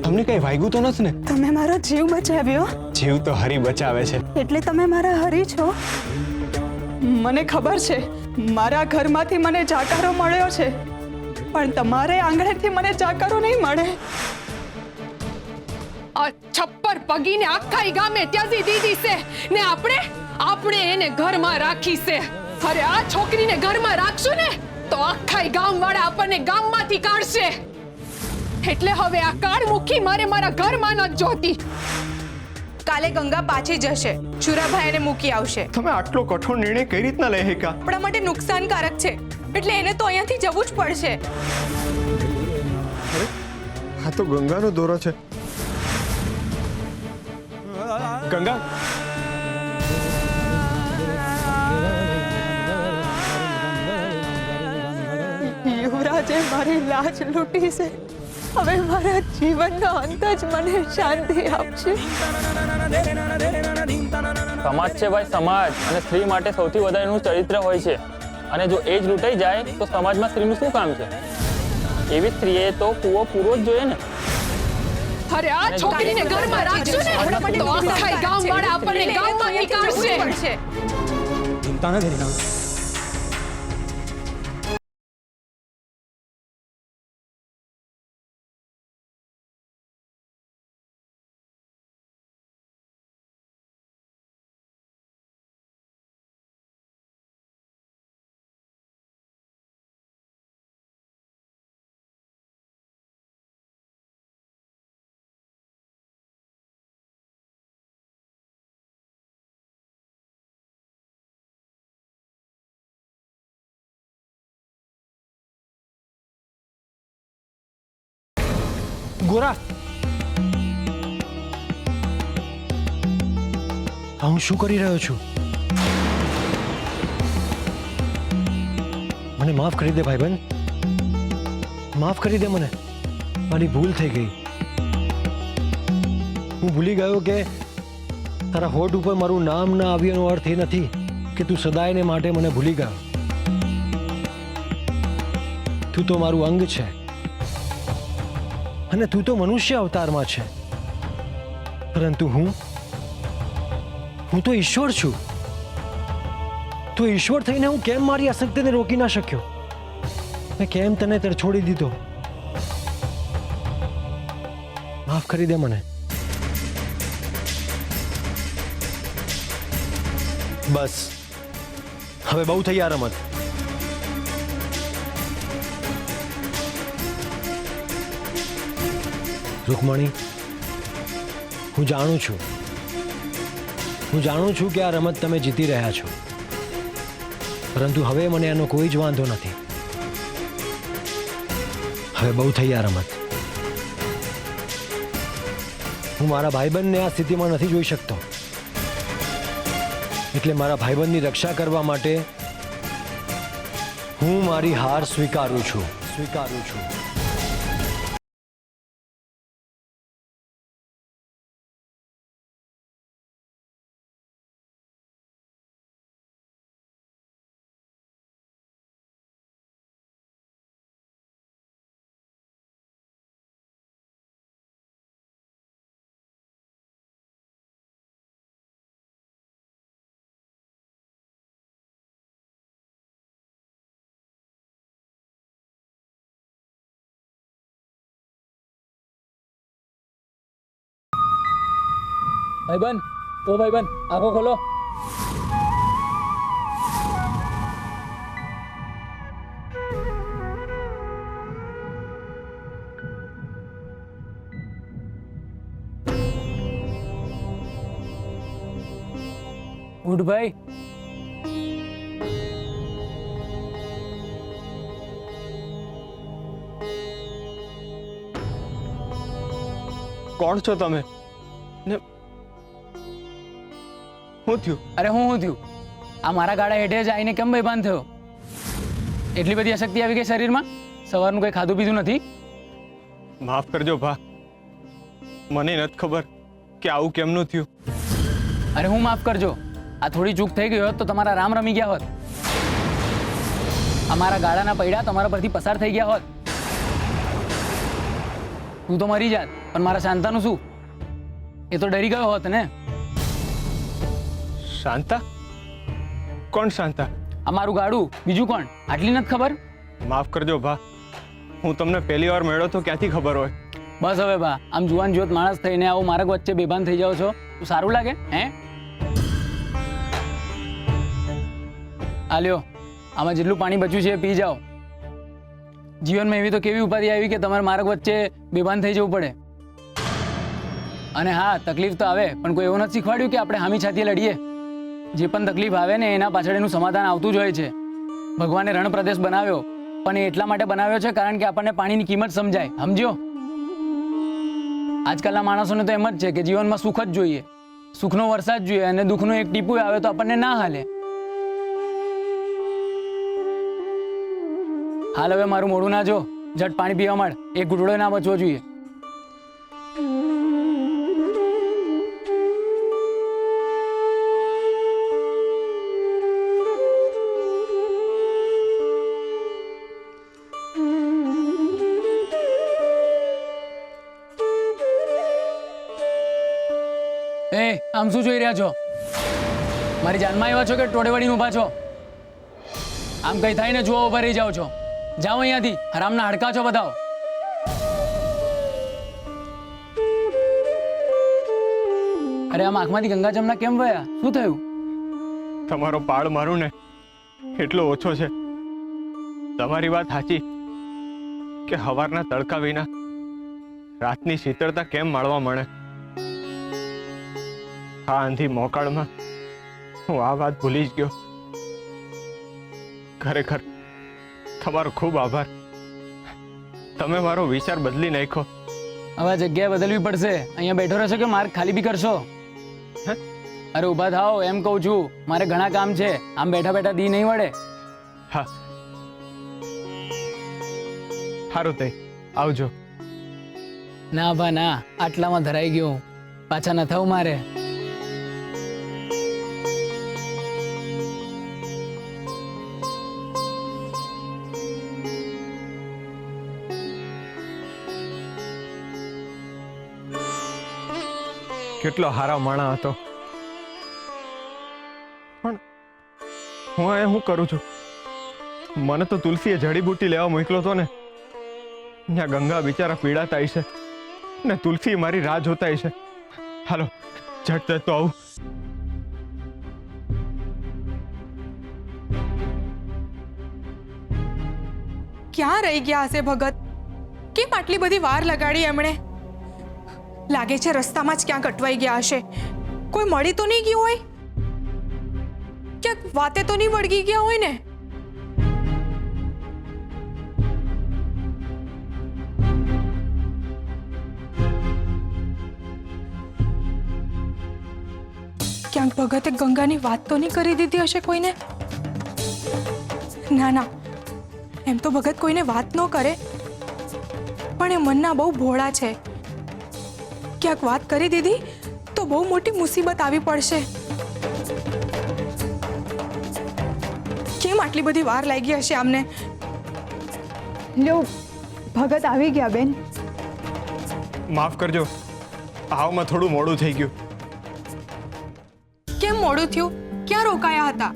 તમને કઈ વાગ્યું તો નથી ને? તમે મારો જીવ બચાવ્યો. જીવ તો હરી બચાવે છે. એટલે તમે મારા હરી છો? મને ખબર છે મારા ઘરમાંથી મને જાકારો મળ્યો છે, પણ તમારે આંગણેથી મને જાકારો નહીં મળે. આ છપ્પર પગીને આખા ગામે ત્યાજી દીધી છે ને આપણે એને ઘરમાં રાખી છે. અરે આ છોકરીને ઘરમાં રાખશું ને તો આખા ગામવાળા આપણને ગામમાંથી કાઢશે. એટલે હવે આ કાળમુખી મારા ઘરમાં ન જોતી. કાલે ગંગા પાછી જશે, શુરાભાઈ એને મૂકી આવશે. તમે આટલો કઠોર નિર્ણય કઈ રીતના લઈ શક્યા? આપણા માટે નુકસાનકારક છે એટલે એને તો અહીંયાથી જવું જ પડશે. આ તો ગંગાનો દોરો છે. ગંગા, યુવરાજે મારી લાજ લૂંટી છે. હવે મારા જીવનનો અંત જ મને શાંતિ આપશે. સમાજ છે ભાઈ, સમાજ. અને સ્ત્રી માટે સૌથી વધારે એનું ચરિત્ર હોય છે, અને જો એ જ લૂંટાઈ જાય તો સમાજમાં સ્ત્રીનું શું કામ છે? એવી સ્ત્રીએ તો કૂવો પૂરો જ જોઈએ ને. અરે આ છોકરીને ઘરમાં રાખશું ને તો આખા ગામવાળા આપણને ગામમાંથી કાઢશે. ચિંતા ન કરી. ગોરા, હું શું કરી રહ્યો છું? મને માફ કરી દે ભાઈબંધ, માફ કરી દે મને. મારી ભૂલ થઈ ગઈ. હું ભૂલી ગયો કે તારા હોઠ ઉપર મારું નામ ના આવ્યાનો અર્થ એ નથી કે તું સદાયને માટે મને ભૂલી ગયો. તું તો મારું અંગ છે અને તું તો મનુષ્ય અવતારમાં છે, પરંતુ હું તો ઈશ્વર છું. તો ઈશ્વર થઈને હું કેમ મારી આસક્તિને રોકી ના શક્યો? મેં કેમ તને તરછોડી દીધો? માફ કરી દે મને. બસ, હવે બહુ થઈ આ રમત. રૂકમણી, હું જાણું છું કે આ રમત તમે જીતી રહ્યા છો, પરંતુ હવે મને એનો કોઈ જ વાંધો નથી. હવે બહુ થઈ આ રમત. હું મારા ભાઈબંધને આ સ્થિતિમાં નથી જોઈ શકતો, એટલે મારા ભાઈબંધની રક્ષા કરવા માટે હું મારી હાર સ્વીકારું છું. ભાઈબંધ, ઓ ભાઈબંધ, આંખો ખોલો. ઉઠ ભાઈ. કોણ છો તમે? ને શું થયું? અરે હું થયું? આ મારા ગાડા હેઠે જ આવીને કેમ બેભાન થયો? એટલી બધી અશક્તિ આવી ગઈ શરીરમાં? સવારનું કંઈ ખાધું પીધું નથી? માફ કરજો ભા, મને નથી ખબર કે આવું કેમનું થયું. અરે હું માફ કરજો, આ થોડી ચૂક થઈ ગઈ હોત તો તમારા રામ રમી ગયા હોત. અમારા ગાડાના પૈડા તમારા પરથી પસાર થઈ ગયા હોત તું તો મરી જાત, પણ મારા શાંતાનું શું? એ તો ડરી ગયો હોત ને. શાંતા? કોણ શાંતા? અમારું ગાડું, બીજું કોણ? આટલી નથી ખબર? માફ કરજો ભા, હું તમને પહેલી વાર મળ્યો તો ક્યાંથી ખબર હોય? બસ હવે બા, આમ જુવાન જોત માણસ થઈને આવો માર્ગ વચ્ચે બેભાન થઈ જાઓ છો, તો સારું લાગે? હે આલ્યો, આમાં જેટલું પાણી બચ્યું છે એ પી જાઓ. જીવનમાં એવી તો કેવી ઉપાધિ આવી કે તમારે માર્ગ વચ્ચે બેભાન થઈ જવું પડે. અને હા, તકલીફ તો આવે, પણ કોઈ એવું નથી શીખવાડ્યું કે આપણે હામી છાતીએ લડીએ. જે પણ તકલીફ આવે ને એના પાછળ એનું સમાધાન આવતું જ હોય છે. ભગવાને રણ પ્રદેશ બનાવ્યો, પણ એ એટલા માટે બનાવ્યો છે કારણ કે આપણને પાણીની કિંમત સમજાય. સમજ્યો? આજકાલના માણસોને તો એમ જ છે કે જીવનમાં સુખ જ જોઈએ, સુખનો વરસાદ જોઈએ, અને દુઃખનું એક ટીપું આવે તો આપણને ના હાલે. હાલ હવે મારું મોઢું ના જો, ઝટ પાણી પીવા માંડ, એક ઘૂંટડો ના બચવો જોઈએ. એ આમ શું જોઈ રહ્યા છો? મારી જાનમાં આવ્યા છો કે ટોળે વળીને ઊભા છો? આમ કઈ થાય ને જુઓ, ઉભા રહી જાઓ છો. જાઓ અહીંયાથી, હરામના હડકા છો બતાવો. અરે આમ આંખમાંથી ગંગા જમના કેમ વયા? શું થયું? તમારો પાડ મારું ને એટલો ઓછો છે. તમારી વાત સાચી કે હવારના તડકા વિના રાતની શીતળતા કેમ માળવા મળે. આ આંધી મોકાળમાં હું આ વાત ભૂલી જ ગયો. ખરેખર તમારો ખૂબ આભાર. તમે મારો વિચાર બદલી નાખ્યો. હવે જગ્યાએ બદલવી પડશે. અહીંયા બેઠો રહેશો કે માર્ગ ખાલી બી કરશો? અરે ઊભા થાઓ, એમ કહું છું. મારે ઘણા કામ છે, આમ બેઠા બેઠા દી નહીં વળે. હા સારું થઈ, આવજો. ના ભા ના, આટલામાં ધરાઈ ગયો. પાછા ન થવું મારે. કેટલો હારા માણા હતો, પણ હું એ શું કરું છું? મને તો તુલસીએ જડીબુટ્ટી લેવા મોકલો હતો ને, ત્યાં ગંગા બિચારા પીડાતા છે ને તુલસી મારી રાહ જોતા છે. હાલો ઝટ તો આવું. ક્યાં રહી ગયા હશે ભગત? કેમ આટલી બધી વાર લગાડી એમણે? લાગે છે રસ્તામાં જ ક્યાંક અટવાઈ ગયા હશે. કોઈ મળી તો નહીં ગયું હોય? ક્યાંક વાતે તો નહીં વળગી ગયા હોય ને? ક્યાંક ભગતે ગંગાની વાત તો નહીં કરી દીધી હશે કોઈને? ના ના, એમ તો ભગત કોઈને વાત ન કરે, પણ એ મનના બહુ ભોળા છે. ક્યાંક વાત કરી દીધી તો બહુ મોટી મુસીબત આવી પડશે. કેમ આટલી બધી વાર લાગી હશે આમને? લ્યો, ભગત આવી ગયા બેન. માફ કરજો, આવમાં થોડું મોડું થઈ ગયું. કેમ મોડું થયું? ક્યાં રોકાયા હતા?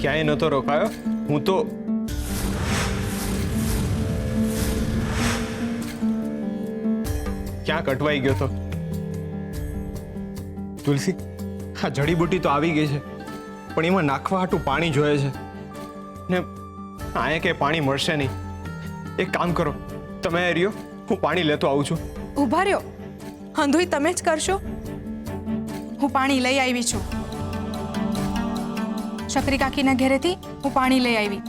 ક્યાંય નહોતો રોકાયો. હું તો ક્યાંક અટવાઈ ગયો તો. તુલસી, આ જડીબુટ્ટી તો આવી ગઈ છે, પણ એમાં નાખવા હાટું પાણી જોઈએ છે ને અહીંયા કે પાણી મળશે નહીં. એક કામ કરો, તમે અહીં રહ્યો, હું પાણી લેતો આવું છું. ઊભા રહ્યો, હંધુઈ તમે જ કરશો? હું પાણી લઈ આવી છું. શકરી કાકીના ઘેરેથી હું પાણી લઈ આવી.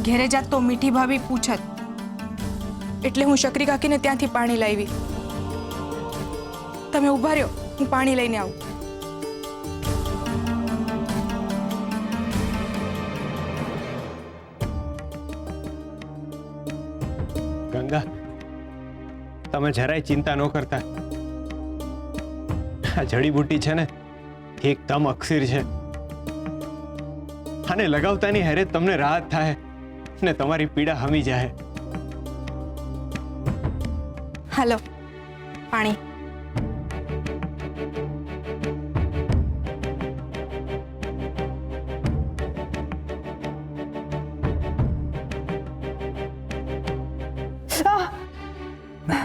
ઘેરે જાત તો મીઠી ભાભી પૂછત, એટલે હું શકરી કાકીને ત્યાંથી પાણી લાવી. તમે ઊભા રહ્યો, હું પાણી લઈને આવું. ગંગા, તમે જરાય ચિંતા ન કરતા. આ જડીબુટ્ટી છે ને એકદમ અક્ષીર છે, આને લગાવતાની હારે તમને રાહત થાય. ને તમારી પીડા હમી જાય. હાલો પાણી.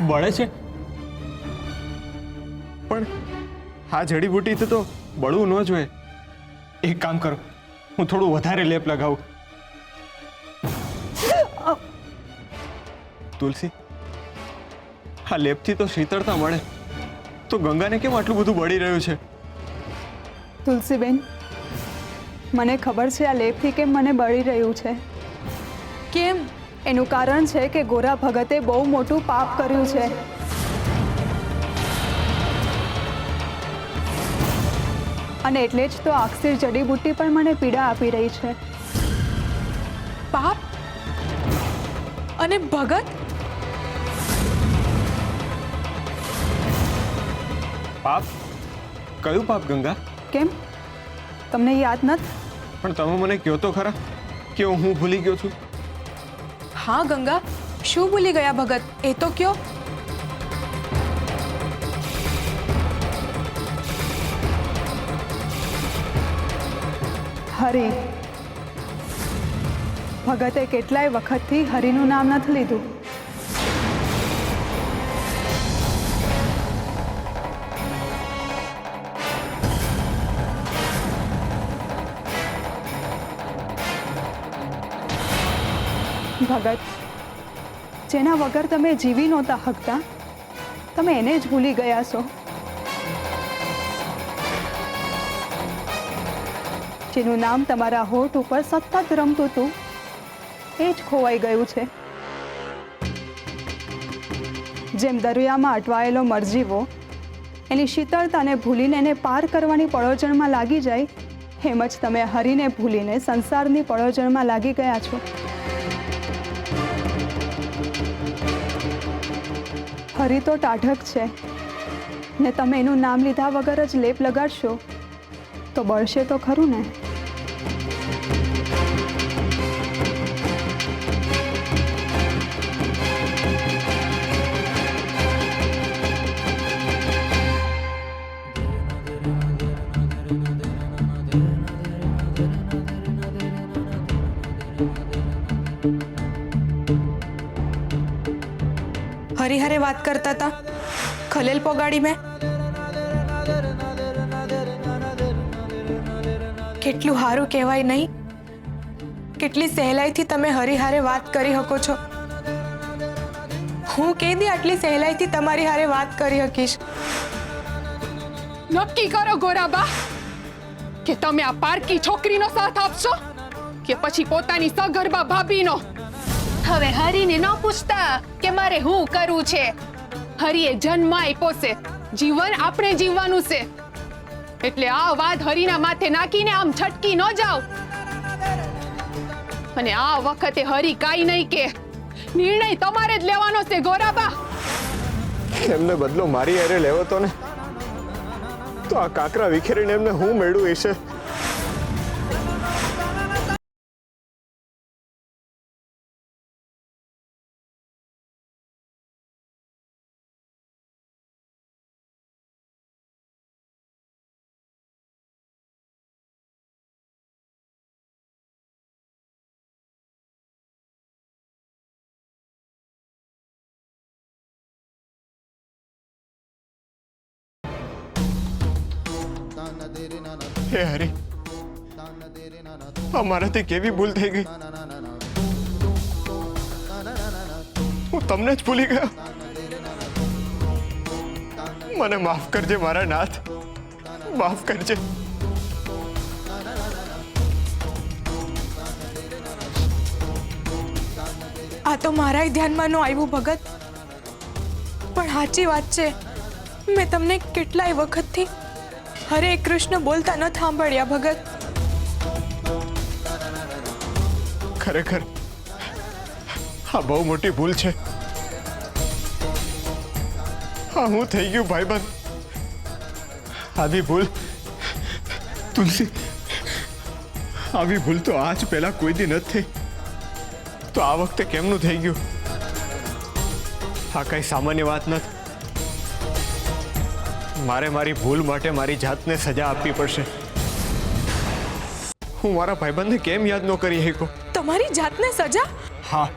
બળે છે પણ આ જડીબુટી તો બળવું ન જોઈએ. એક કામ કરો, હું થોડું વધારે લેપ લગાવું. તુલસી, આ લેપથી તો શીતળતા મળે, તો ગંગાને કેમ આટલું બધું બળી રહ્યું છે? તુલસીબેન, મને ખબર છે આ લેપથી કેમ મને બળી રહ્યું છે. કેમ? એનું કારણ છે કે ગોરા ભગતે બહુ મોટું પાપ કર્યું છે. અને એટલે જ તો અક્ષર જડીબુટ્ટી પણ મને પીડા આપી રહી છે. પાપ અને ભગત? પાપ? કયું પાપ ગંગા? કેમ, તમને યાદ નથી? પણ તમે મને કહો તો ખરા કે હું ભૂલી ગયો છું. હા ગંગા, શું ભૂલી ગયા ભગત, એ તો કયો. હરિ. ભગતે કેટલાય વખતથી હરિનું નામ નથી લીધું. ભગત, જેના વગર તમે જીવી નહોતા શકતા, તમે એને જ ભૂલી ગયા છો. જેનું નામ તમારા હોઠ ઉપર સતત રમતું હતું, એ જ ખોવાઈ ગયું છે. જેમ દરિયામાં અટવાયેલો મરજીવો એની શીતળતાને ભૂલીને એને પાર કરવાની પળોજણમાં લાગી જાય, એમ જ તમે હરીને ભૂલીને સંસારની પળોજણમાં લાગી ગયા છો. હરી તો ટાઢક છે ને તમે એનું નામ લીધા વગર જ લેપ લગાડશો તો બળશે તો ખરું ને. હરિહરે વાત કરતા હતા, ખલેલ પોગાડી મેં. કેટલું સારું કહેવાય નહીં, કેટલી સહેલાઈથી તમે હરિહારે વાત કરી શકો છો. હું કહી દી આટલી સહેલાઈથી તમારી હારે વાત કરી શકીશ. નક્કી કરો ગોરાબા કે તમે આ પારકી છોકરીનો સાથ આપશો કે પછી પોતાની સગર્ભા ભાભીનો. હવે હરીને ન પૂછતા કે મારે શું કરવું છે. હરીએ જન્મ આપ્યો છે, જીવન આપણે જીવવાનું છે, એટલે આ વાત હરીના માથે નાખીને આમ છટકી ન જાઓ. અને આ વખતે હરી કાઈ નહીં કે, નિર્ણય તમારે જ લેવાનો છે ગોરાબા. એમને બદલો મારી હારે લેવો તો ને, તો આ કાકરા વિખેરીને એમને હું મેળવું હશે. હે હરી, અમારાથી કેવી ભૂલ થઈ ગઈ. હું તમને જ ભૂલી ગયો. મને માફ કરજે મારા નાથ, માફ કરજે. આ તો મારા ધ્યાનમાં ન આવ્યું ભગત, પણ સાચી વાત છે. મેં તમને કેટલાય વખતથી હરે કૃષ્ણ બોલતા ન સાંભળ્યા ભગત. ખરેખર આ બહુ મોટી ભૂલ છે. હા, હું થઈ ગયું ભાઈબંધ. આવી ભૂલ તુલસી, આવી ભૂલ તો આજ પહેલા કોઈ દી નથી થઈ. તો આ વખતે કેમનું થઈ ગયું? આ કઈ સામાન્ય વાત નથી. મારે મારી ભૂલ માટે મારી જાતને સજા આપવી પડશે. હું મારા ભાઈબંધને કેમ યાદ ન કરી શક્યો? તમારી જાતને સજા? હા,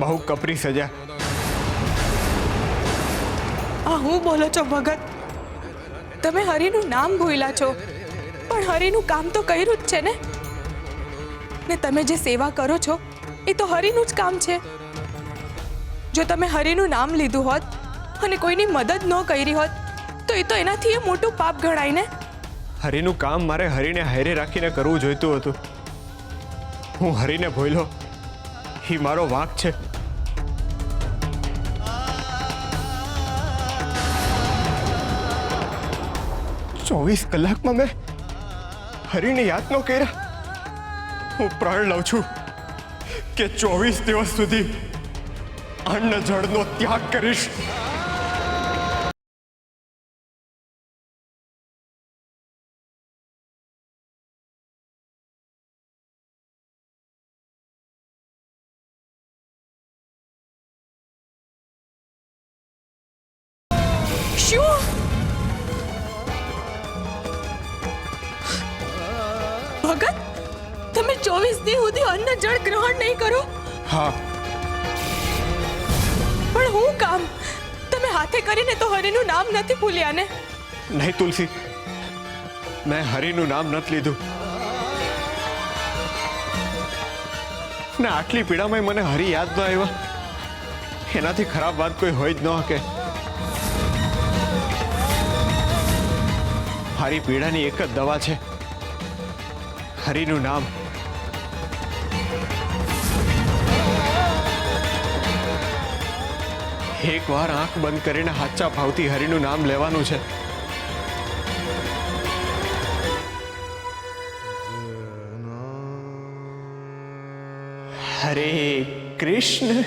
બહુ કપરી સજા. આ હું બોલો છો ભગત? તમે હરિનું નામ ભૂલ્યા છો, પણ હરિનું કામ તો કર્યું જ છે ને. ને તમે જે સેવા કરો છો એ તો હરિનું જ કામ છે. જો તમે હરિનું નામ લીધું હોત અને કોઈની મદદ ન કરી હોત તો એ તો એનાથી એ મોટું પાપ ગણાય ને. હરિનું કામ મારે હરિને હારે રાખીને કરવું જોઈતું હતું. હું હરિને ભૂલ્યો, એ મારો વાંક છે. ચોવીસ કલાકમાં મેં હરિને યાદ ન કર્યા. હું પ્રણ લઉં છું કે 24 દિવસ સુધી અન્ન જળનો ત્યાગ કરીશ. શું? ભગત, તમે 24 દિવસ સુધી અન્ન જળ ગ્રહણ નહીં કરો? હા, પણ હું કામ? તમે હાથે કરીને તો હરિનું નામ નથી ભૂલ્યા ને? નહીં તુલસી, મેં હરિનું નામ નથી લીધું. ને આટલી પીડામાં મને હરિ યાદ ન આવ્યા, એનાથી ખરાબ વાત કોઈ હોય જ ન શકે. મારી પીડાની એક જ દવા છે, હરિનું નામ. એકવાર આંખ બંધ કરીને સાચા ભાવથી હરિનું નામ લેવાનું છે. હરે કૃષ્ણ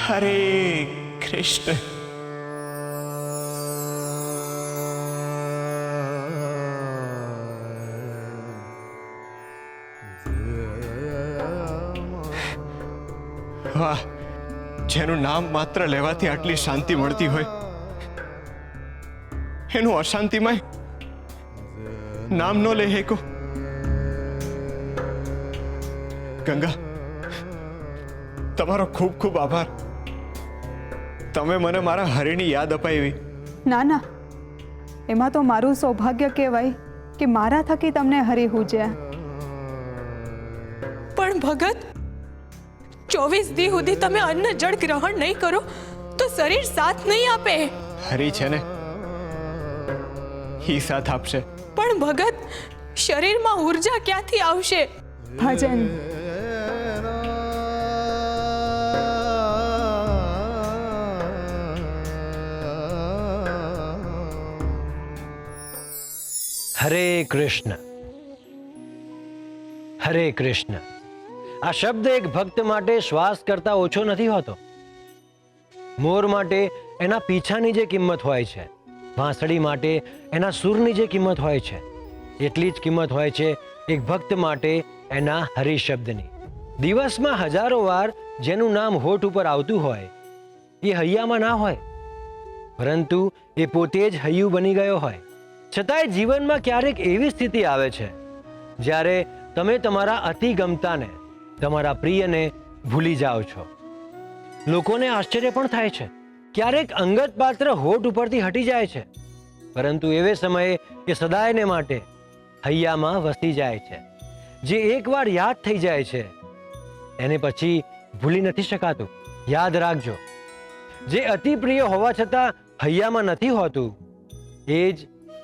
હરે કૃષ્ણ. વાહ, જેનું નામ માત્ર લેવાથી આટલી શાંતિ મળતી હોય, એનું અશાંતિમાં નામ ન લે હેકો. ગંગા, તમારો ખૂબ ખૂબ આભાર. તમે મને મારા હરિની યાદ અપાવી. ના ના, એમાં તો મારું સૌભાગ્ય કહેવાય કે મારા થકી તમને હરિ હુજ્યા. પણ ભગત, 24 દિવસ સુધી તમે અન્ન જળ ગ્રહણ નહીં કરો તો શરીર સાથ નહીં આપે. હરિ છે ને, ही साथ आपसे. પણ ભગત, શરીરમાં ઊર્જા ક્યાંથી આવશે? ભજન. હરે કૃષ્ણ હરે કૃષ્ણ. આ શબ્દ એક ભક્ત માટે શ્વાસ કરતા ઓછો નથી હોતો. મોર માટે એના પીછાની જે કિંમત હોય છે, વાંસળી માટે એના સૂરની જે કિંમત હોય છે, એટલી જ કિંમત હોય છે એક ભક્ત માટે એના હરિ શબ્દની. દિવસમાં હજારો વાર જેનું નામ હોઠ ઉપર આવતું હોય એ હૈયામાં ના હોય, પરંતુ એ પોતે જ હૈયું બની ગયો હોય. છતાંય જીવનમાં ક્યારેક એવી સ્થિતિ આવે છે જ્યારે તમે તમારા અતિ ગમતાને, તમારા પ્રિયને ભૂલી જાઓ છો. લોકોને આશ્ચર્ય પણ થાય છે. ક્યારેક અંગત પાત્ર હોઠ ઉપરથી હટી જાય છે, પરંતુ એવે સમયે એ સદાયને માટે હૈયામાં વસી જાય છે. જે એકવાર યાદ થઈ જાય છે એને પછી ભૂલી નથી શકાતું. યાદ રાખજો, જે અતિ પ્રિય હોવા છતાં હૈયામાં નથી હોતું એ જ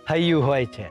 હૈયું હોય છે.